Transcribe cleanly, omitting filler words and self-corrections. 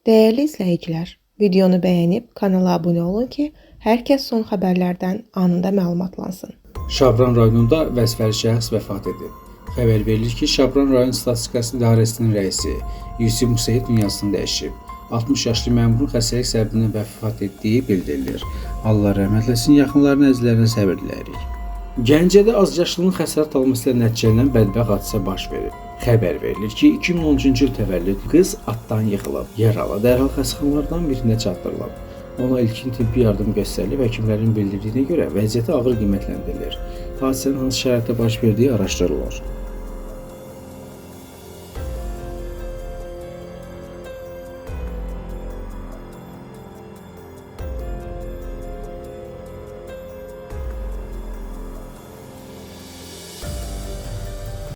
Değerli izləyicilər, videonu bəyənib kanala abunə olun ki, hər kəs son xəbərlərdən anında məlumatlansın. Şabran rayonunda vəzifəli şəxs vəfat edib. Xəbər verilir ki, Şabran rayon statistikası idarəsinin rəisi Yusif Musayev dünyasını dəyişib. 60 yaşlı məmurun xəstəlik səbəbindən vəfat etdiyi bildirilir. Allah rəhmət eləsin, yaxınlarının əzizlərinə səbir diləyirik. Gəncədə azyaşlının xəsarət alması ilə nəticələnən bədbəxt hadisə baş verib. Xəbər verilir ki, 2013-cü il təvəllüd qız atdan yıxılıb, yaralı dərhal xəstəxanalardan birində çatdırılıb. Ona ilkin tibbi yardım göstərilib, həkimlərin bildirdiyinə görə vəziyyəti ağır qiymətləndirilir. Hadisənin hansı şəraitdə baş verdiyi araşdırılır.